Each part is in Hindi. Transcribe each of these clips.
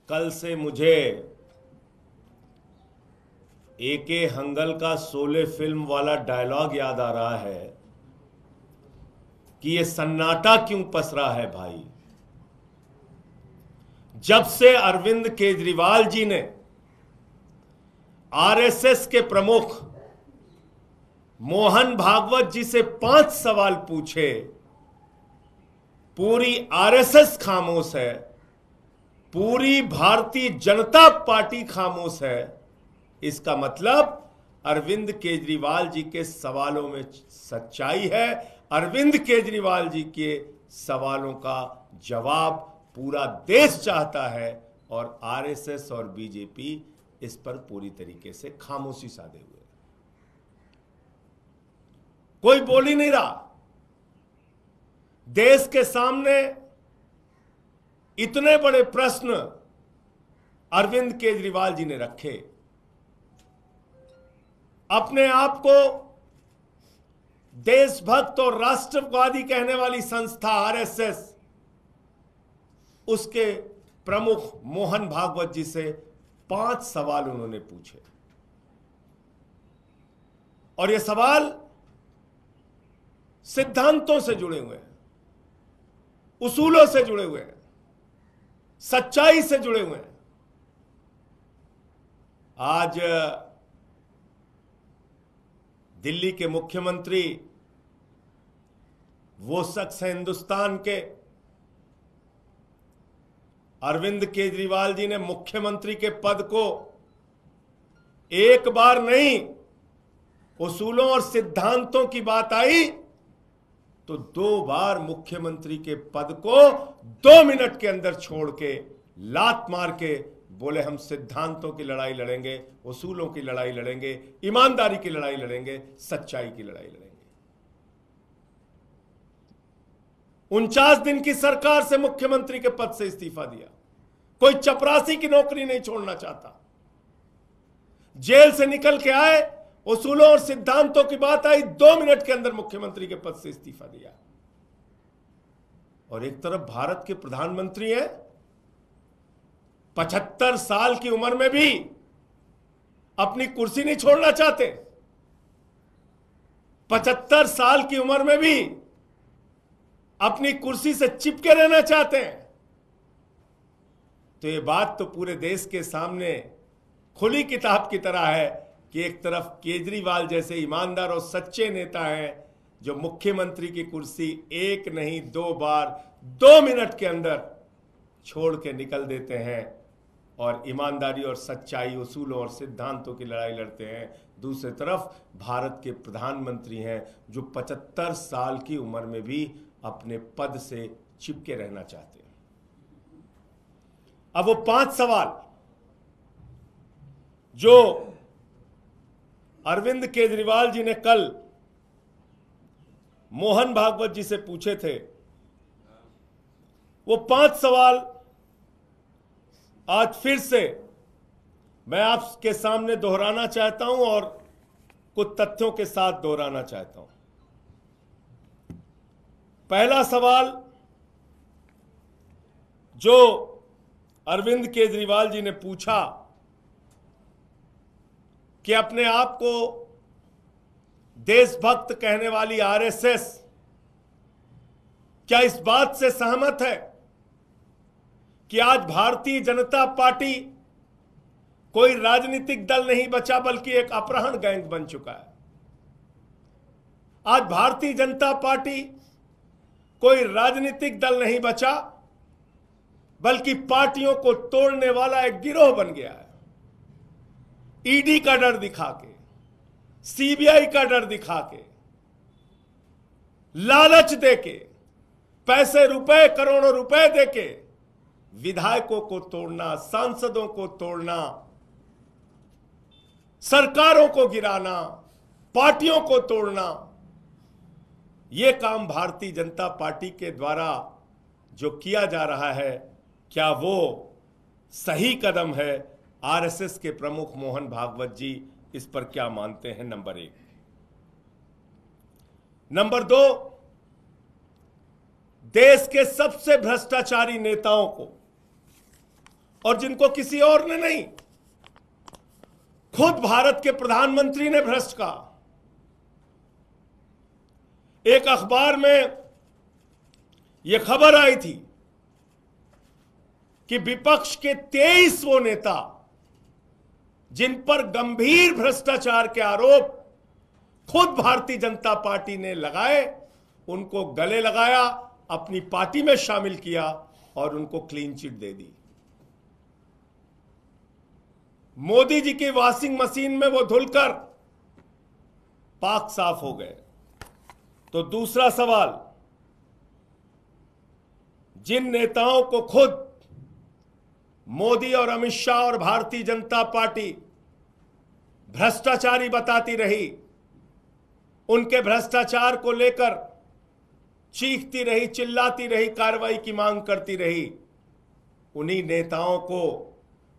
कल से मुझे एके हंगल का शोले फिल्म वाला डायलॉग याद आ रहा है कि ये सन्नाटा क्यों पसरा है भाई। जब से अरविंद केजरीवाल जी ने आरएसएस के प्रमुख मोहन भागवत जी से 5 सवाल पूछे, पूरी आरएसएस खामोश है, पूरी भारतीय जनता पार्टी खामोश है। इसका मतलब अरविंद केजरीवाल जी के सवालों में सच्चाई है। अरविंद केजरीवाल जी के सवालों का जवाब पूरा देश चाहता है और आरएसएस और बीजेपी इस पर पूरी तरीके से खामोशी साधे हुए। कोई बोल ही नहीं रहा। देश के सामने इतने बड़े प्रश्न अरविंद केजरीवाल जी ने रखे। अपने आप को देशभक्त और राष्ट्रवादी कहने वाली संस्था आरएसएस, उसके प्रमुख मोहन भागवत जी से 5 सवाल उन्होंने पूछे और ये सवाल सिद्धांतों से जुड़े हुए हैं, उसूलों से जुड़े हुए हैं, सच्चाई से जुड़े हुए हैं। आज दिल्ली के मुख्यमंत्री वो शख्स हैं हिंदुस्तान के, अरविंद केजरीवाल जी ने मुख्यमंत्री के पद को एक बार नहीं, उसूलों और सिद्धांतों की बात आई तो 2 बार मुख्यमंत्री के पद को 2 मिनट के अंदर छोड़ के लात मार के बोले हम सिद्धांतों की लड़ाई लड़ेंगे, उसूलों की लड़ाई लड़ेंगे, ईमानदारी की लड़ाई लड़ेंगे, सच्चाई की लड़ाई लड़ेंगे। 49 दिन की सरकार से मुख्यमंत्री के पद से इस्तीफा दिया। कोई चपरासी की नौकरी नहीं छोड़ना चाहता। जेल से निकल के आए, उसूलों और सिद्धांतों की बात आई, 2 मिनट के अंदर मुख्यमंत्री के पद से इस्तीफा दिया। और एक तरफ भारत के प्रधानमंत्री हैं, 75 साल की उम्र में भी अपनी कुर्सी नहीं छोड़ना चाहते। 75 साल की उम्र में भी अपनी कुर्सी से चिपके रहना चाहते हैं। तो ये बात तो पूरे देश के सामने खुली किताब की तरह है कि एक तरफ केजरीवाल जैसे ईमानदार और सच्चे नेता हैं जो मुख्यमंत्री की कुर्सी 1 नहीं 2 बार 2 मिनट के अंदर छोड़ के निकल देते हैं और ईमानदारी और सच्चाई, उसूलों और सिद्धांतों की लड़ाई लड़ते हैं। दूसरी तरफ भारत के प्रधानमंत्री हैं जो 75 साल की उम्र में भी अपने पद से चिपके रहना चाहते हैं। अब वो 5 सवाल जो अरविंद केजरीवाल जी ने कल मोहन भागवत जी से पूछे थे, वो 5 सवाल आज फिर से मैं आपके सामने दोहराना चाहता हूं और कुछ तथ्यों के साथ दोहराना चाहता हूं। पहला सवाल जो अरविंद केजरीवाल जी ने पूछा कि अपने आप को देशभक्त कहने वाली आरएसएस क्या इस बात से सहमत है कि आज भारतीय जनता पार्टी कोई राजनीतिक दल नहीं बचा बल्कि एक अपहरण गैंग बन चुका है। आज भारतीय जनता पार्टी कोई राजनीतिक दल नहीं बचा बल्कि पार्टियों को तोड़ने वाला एक गिरोह बन गया है। ईडी का डर दिखा के, सीबीआई का डर दिखा के, लालच देके, पैसे रुपए करोड़ों रुपए देके विधायकों को तोड़ना, सांसदों को तोड़ना, सरकारों को गिराना, पार्टियों को तोड़ना, यह काम भारतीय जनता पार्टी के द्वारा जो किया जा रहा है, क्या वो सही कदम है? आरएसएस के प्रमुख मोहन भागवत जी इस पर क्या मानते हैं? नंबर 1। नंबर 2, देश के सबसे भ्रष्टाचारी नेताओं को और जिनको किसी और ने नहीं, खुद भारत के प्रधानमंत्री ने भ्रष्ट कहा। एक अखबार में यह खबर आई थी कि विपक्ष के 23 वो नेता जिन पर गंभीर भ्रष्टाचार के आरोप खुद भारतीय जनता पार्टी ने लगाए, उनको गले लगाया, अपनी पार्टी में शामिल किया और उनको क्लीन चिट दे दी। मोदी जी की वॉशिंग मशीन में वो धुलकर पाक साफ हो गए। तो दूसरा सवाल, जिन नेताओं को खुद मोदी और अमित शाह और भारतीय जनता पार्टी भ्रष्टाचारी बताती रही, उनके भ्रष्टाचार को लेकर चीखती रही, चिल्लाती रही, कार्रवाई की मांग करती रही, उन्हीं नेताओं को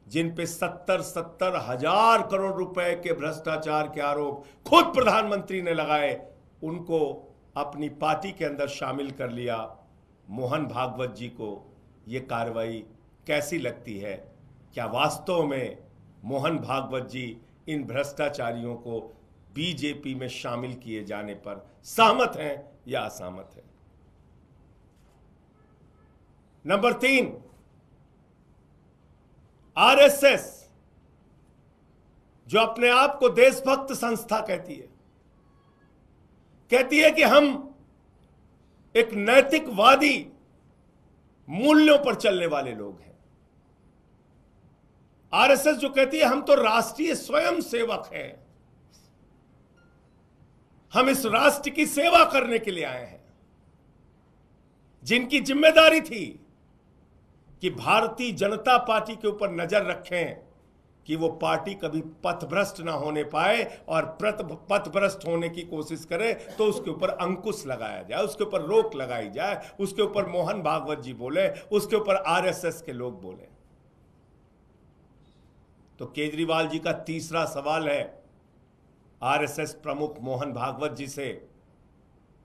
जिन पे 70 हजार करोड़ रुपए के भ्रष्टाचार के आरोप खुद प्रधानमंत्री ने लगाए, उनको अपनी पार्टी के अंदर शामिल कर लिया। मोहन भागवत जी को यह कार्रवाई कैसी लगती है? क्या वास्तव में मोहन भागवत जी इन भ्रष्टाचारियों को बीजेपी में शामिल किए जाने पर सहमत हैं या असहमत हैं? नंबर 3, आरएसएस जो अपने आप को देशभक्त संस्था कहती है कि हम एक नैतिकवादी मूल्यों पर चलने वाले लोग हैं। आरएसएस जो कहती है हम तो राष्ट्रीय स्वयंसेवक हैं, हम इस राष्ट्र की सेवा करने के लिए आए हैं, जिनकी जिम्मेदारी थी कि भारतीय जनता पार्टी के ऊपर नजर रखें कि वो पार्टी कभी पथभ्रष्ट ना होने पाए, और पथभ्रष्ट होने की कोशिश करे तो उसके ऊपर अंकुश लगाया जाए, उसके ऊपर रोक लगाई जाए, उसके ऊपर मोहन भागवत जी बोले, उसके ऊपर आरएसएस के लोग बोले। तो केजरीवाल जी का तीसरा सवाल है आरएसएस प्रमुख मोहन भागवत जी से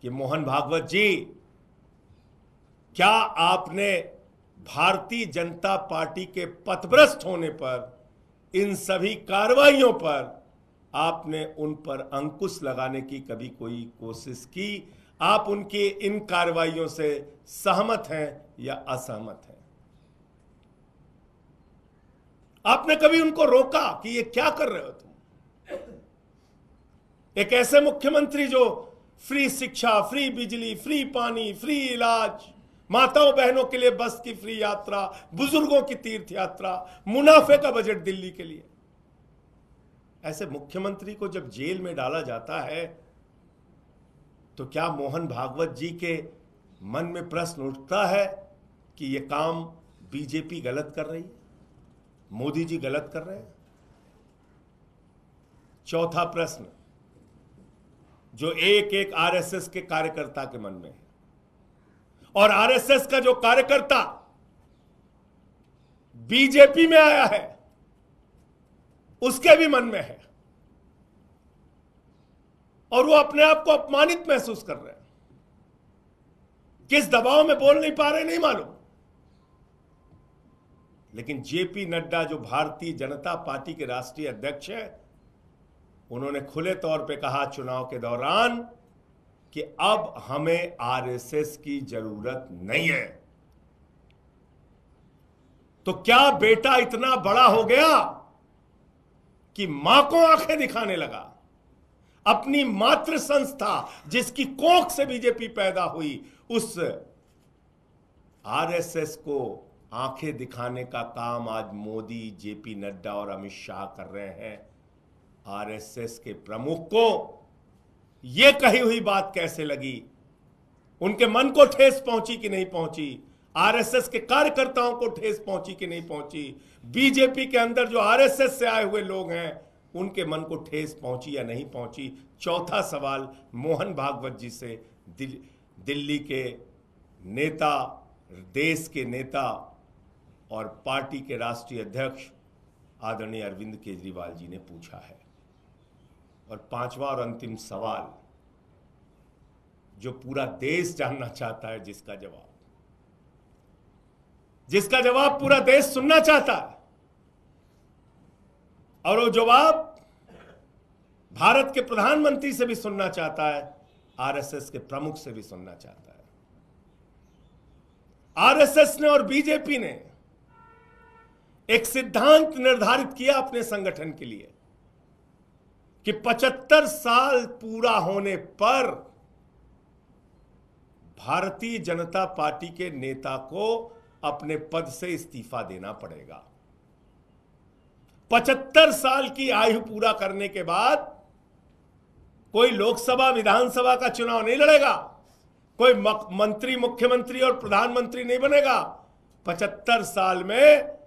कि मोहन भागवत जी, क्या आपने भारतीय जनता पार्टी के पथभ्रष्ट होने पर, इन सभी कार्रवाइयों पर आपने उन पर अंकुश लगाने की कभी कोई कोशिश की? आप उनकी इन कार्रवाइयों से सहमत हैं या असहमत हैं? आपने कभी उनको रोका कि ये क्या कर रहे हो तुम? एक ऐसे मुख्यमंत्री जो फ्री शिक्षा, फ्री बिजली, फ्री पानी, फ्री इलाज, माताओं बहनों के लिए बस की फ्री यात्रा, बुजुर्गों की तीर्थ यात्रा, मुनाफे का बजट दिल्ली के लिए, ऐसे मुख्यमंत्री को जब जेल में डाला जाता है तो क्या मोहन भागवत जी के मन में प्रश्न उठता है कि यह काम बीजेपी गलत कर रही है, मोदी जी गलत कर रहे हैं? चौथा प्रश्न जो एक एक आरएसएस के कार्यकर्ता के मन में है, और आरएसएस का जो कार्यकर्ता बीजेपी में आया है उसके भी मन में है, और वो अपने आप को अपमानित महसूस कर रहे हैं। किस दबाव में बोल नहीं पा रहे नहीं मालूम, लेकिन जेपी नड्डा जो भारतीय जनता पार्टी के राष्ट्रीय अध्यक्ष हैं, उन्होंने खुले तौर पे कहा चुनाव के दौरान कि अब हमें आरएसएस की जरूरत नहीं है। तो क्या बेटा इतना बड़ा हो गया कि मां को आंखें दिखाने लगा? अपनी मातृ संस्था जिसकी कोख से बीजेपी पैदा हुई, उस आरएसएस को आंखें दिखाने का काम आज मोदी, जेपी नड्डा और अमित शाह कर रहे हैं। आरएसएस के प्रमुख को यह कही हुई बात कैसे लगी? उनके मन को ठेस पहुंची कि नहीं पहुंची? आरएसएस के कार्यकर्ताओं को ठेस पहुंची कि नहीं पहुंची? बीजेपी के अंदर जो आरएसएस से आए हुए लोग हैं उनके मन को ठेस पहुंची या नहीं पहुंची? चौथा सवाल मोहन भागवत जी से दिल्ली के नेता, देश के नेता और पार्टी के राष्ट्रीय अध्यक्ष आदरणीय अरविंद केजरीवाल जी ने पूछा है। और पांचवा और अंतिम सवाल जो पूरा देश जानना चाहता है, जिसका जवाब जिसका जवाब पूरा देश सुनना चाहता है, और वो जवाब भारत के प्रधानमंत्री से भी सुनना चाहता है, आरएसएस के प्रमुख से भी सुनना चाहता है। आरएसएस ने और बीजेपी ने एक सिद्धांत निर्धारित किया अपने संगठन के लिए कि 75 साल पूरा होने पर भारतीय जनता पार्टी के नेता को अपने पद से इस्तीफा देना पड़ेगा। 75 साल की आयु पूरा करने के बाद कोई लोकसभा विधानसभा का चुनाव नहीं लड़ेगा, कोई मंत्री मुख्यमंत्री और प्रधानमंत्री नहीं बनेगा। 75 साल में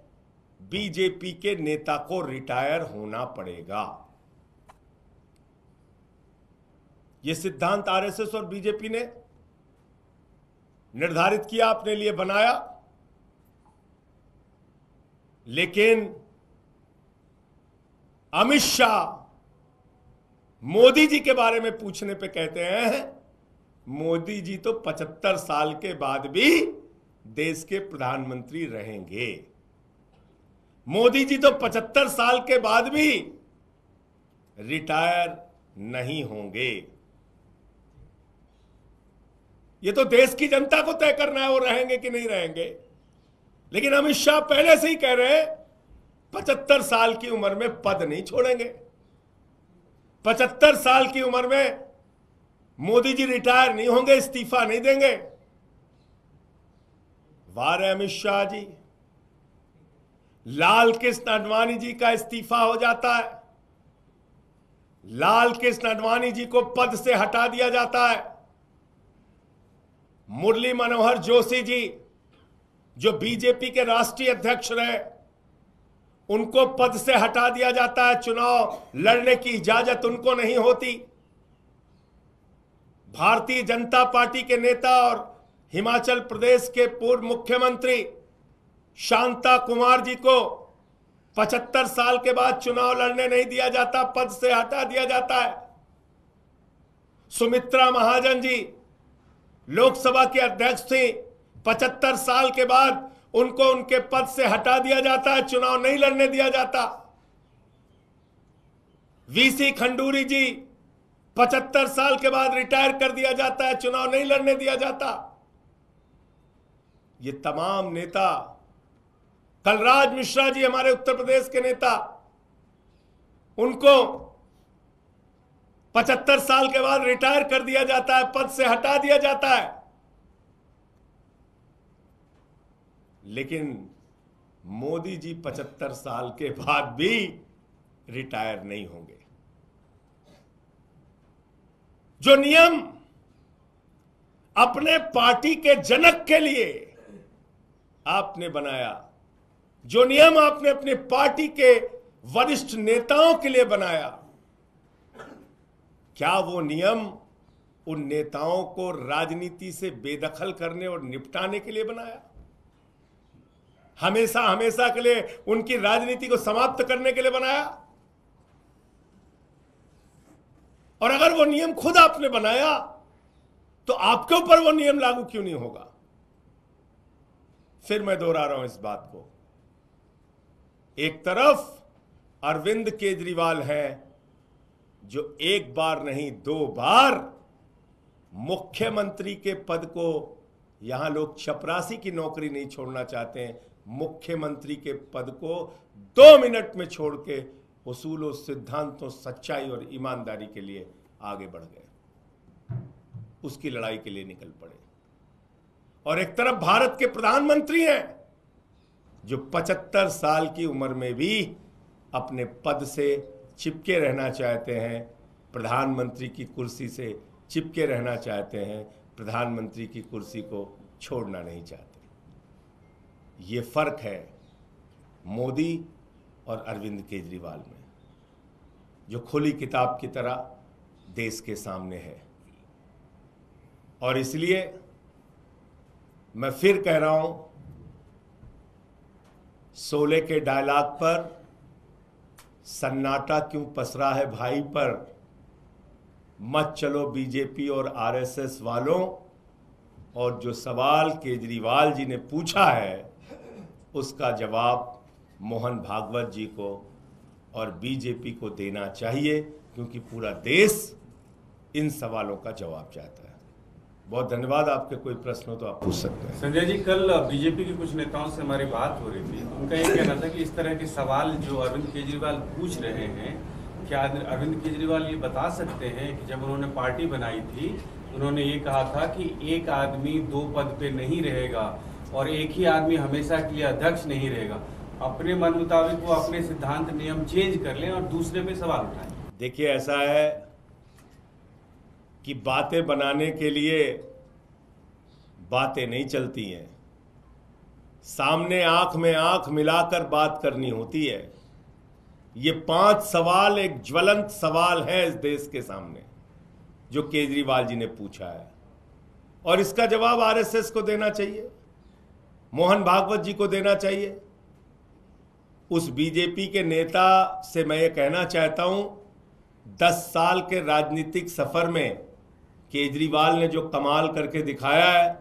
बीजेपी के नेता को रिटायर होना पड़ेगा। यह सिद्धांत आरएसएस और बीजेपी ने निर्धारित किया, अपने लिए बनाया, लेकिन अमित शाह मोदी जी के बारे में पूछने पे कहते हैं मोदी जी तो 75 साल के बाद भी देश के प्रधानमंत्री रहेंगे। मोदी जी तो 75 साल के बाद भी रिटायर नहीं होंगे। ये तो देश की जनता को तय करना है वो रहेंगे कि नहीं रहेंगे। लेकिन अमित शाह पहले से ही कह रहे हैं 75 साल की उम्र में पद नहीं छोड़ेंगे। 75 साल की उम्र में मोदी जी रिटायर नहीं होंगे, इस्तीफा नहीं देंगे। वाह रे अमित शाह जी, लाल कृष्ण आडवाणी जी का इस्तीफा हो जाता है, लाल कृष्ण आडवाणी जी को पद से हटा दिया जाता है। मुरली मनोहर जोशी जी जो बीजेपी के राष्ट्रीय अध्यक्ष रहे, उनको पद से हटा दिया जाता है, चुनाव लड़ने की इजाजत उनको नहीं होती। भारतीय जनता पार्टी के नेता और हिमाचल प्रदेश के पूर्व मुख्यमंत्री शांता कुमार जी को 75 साल के बाद चुनाव लड़ने नहीं दिया जाता, पद से हटा दिया जाता है। सुमित्रा महाजन जी लोकसभा के अध्यक्ष थी, 75 साल के बाद उनको उनके पद से हटा दिया जाता है, चुनाव नहीं लड़ने दिया जाता। वीसी खंडूरी जी 75 साल के बाद रिटायर कर दिया जाता है, चुनाव नहीं लड़ने दिया जाता। ये तमाम नेता, कलराज मिश्रा जी हमारे उत्तर प्रदेश के नेता, उनको 75 साल के बाद रिटायर कर दिया जाता है, पद से हटा दिया जाता है। लेकिन मोदी जी 75 साल के बाद भी रिटायर नहीं होंगे। जो नियम अपने पार्टी के जनक के लिए आपने बनाया, जो नियम आपने अपने पार्टी के वरिष्ठ नेताओं के लिए बनाया, क्या वो नियम उन नेताओं को राजनीति से बेदखल करने और निपटाने के लिए बनाया? हमेशा हमेशा के लिए उनकी राजनीति को समाप्त करने के लिए बनाया? और अगर वो नियम खुद आपने बनाया तो आपके ऊपर वो नियम लागू क्यों नहीं होगा? फिर मैं दोहरा रहा हूं इस बात को। एक तरफ अरविंद केजरीवाल है जो एक बार नहीं 2 बार मुख्यमंत्री के पद को, यहां लोग चपरासी की नौकरी नहीं छोड़ना चाहते हैं, मुख्यमंत्री के पद को 2 मिनट में छोड़ के उसूलों, सिद्धांतों, सच्चाई और ईमानदारी के लिए आगे बढ़ गए, उसकी लड़ाई के लिए निकल पड़े। और एक तरफ भारत के प्रधानमंत्री हैं जो 75 साल की उम्र में भी अपने पद से चिपके रहना चाहते हैं, प्रधानमंत्री की कुर्सी से चिपके रहना चाहते हैं, प्रधानमंत्री की कुर्सी को छोड़ना नहीं चाहते। ये फर्क है मोदी और अरविंद केजरीवाल में, जो खुली किताब की तरह देश के सामने है। और इसलिए मैं फिर कह रहा हूं, शोले के डायलॉग पर सन्नाटा क्यों पसरा है भाई पर, मत चलो बीजेपी और आरएसएस वालों। और जो सवाल केजरीवाल जी ने पूछा है उसका जवाब मोहन भागवत जी को और बीजेपी को देना चाहिए, क्योंकि पूरा देश इन सवालों का जवाब चाहता है। बहुत धन्यवाद। आपके कोई प्रश्न हो तो आप पूछ सकते हैं। संजय जी, कल बीजेपी के कुछ नेताओं से हमारी बात हो रही थी। उनका ये कहना था कि इस तरह के सवाल जो अरविंद केजरीवाल पूछ रहे हैं, क्या अरविंद केजरीवाल ये बता सकते हैं कि जब उन्होंने पार्टी बनाई थी उन्होंने ये कहा था कि एक आदमी 2 पद पे नहीं रहेगा और एक ही आदमी हमेशा के लिए अध्यक्ष नहीं रहेगा। अपने मन मुताबिक वो अपने सिद्धांत नियम चेंज कर लें और दूसरे पे सवाल उठाएं। देखिए, ऐसा है कि बातें बनाने के लिए बातें नहीं चलती हैं, सामने आंख में आंख मिलाकर बात करनी होती है। ये 5 सवाल एक ज्वलंत सवाल है इस देश के सामने जो केजरीवाल जी ने पूछा है, और इसका जवाब आरएसएस को देना चाहिए, मोहन भागवत जी को देना चाहिए। उस बीजेपी के नेता से मैं ये कहना चाहता हूं, 10 साल के राजनीतिक सफर में केजरीवाल ने जो कमाल करके दिखाया है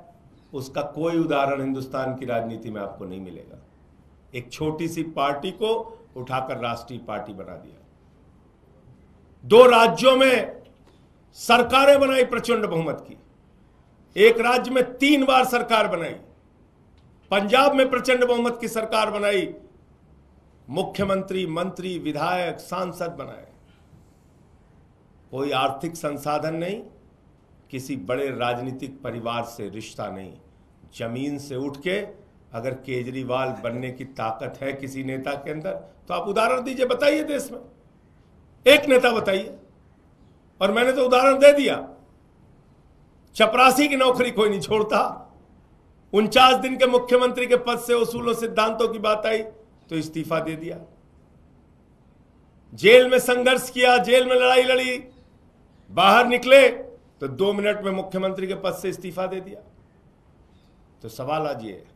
उसका कोई उदाहरण हिंदुस्तान की राजनीति में आपको नहीं मिलेगा। एक छोटी सी पार्टी को उठाकर राष्ट्रीय पार्टी बना दिया, 2 राज्यों में सरकारें बनाई प्रचंड बहुमत की, एक राज्य में 3 बार सरकार बनाई, पंजाब में प्रचंड बहुमत की सरकार बनाई, मुख्यमंत्री, मंत्री, विधायक, सांसद बनाए। कोई आर्थिक संसाधन नहीं, किसी बड़े राजनीतिक परिवार से रिश्ता नहीं, जमीन से उठ के अगर केजरीवाल बनने की ताकत है किसी नेता के अंदर तो आप उदाहरण दीजिए, बताइए देश में एक नेता बताइए। और मैंने तो उदाहरण दे दिया, चपरासी की नौकरी कोई नहीं छोड़ता। 49 दिन के मुख्यमंत्री के पद से उसूलों सिद्धांतों की बात आई तो इस्तीफा दे दिया। जेल में संघर्ष किया, जेल में लड़ाई लड़ी, बाहर निकले तो 2 मिनट में मुख्यमंत्री के पद से इस्तीफा दे दिया। तो सवाल आज ये है।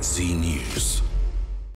जी न्यूज़।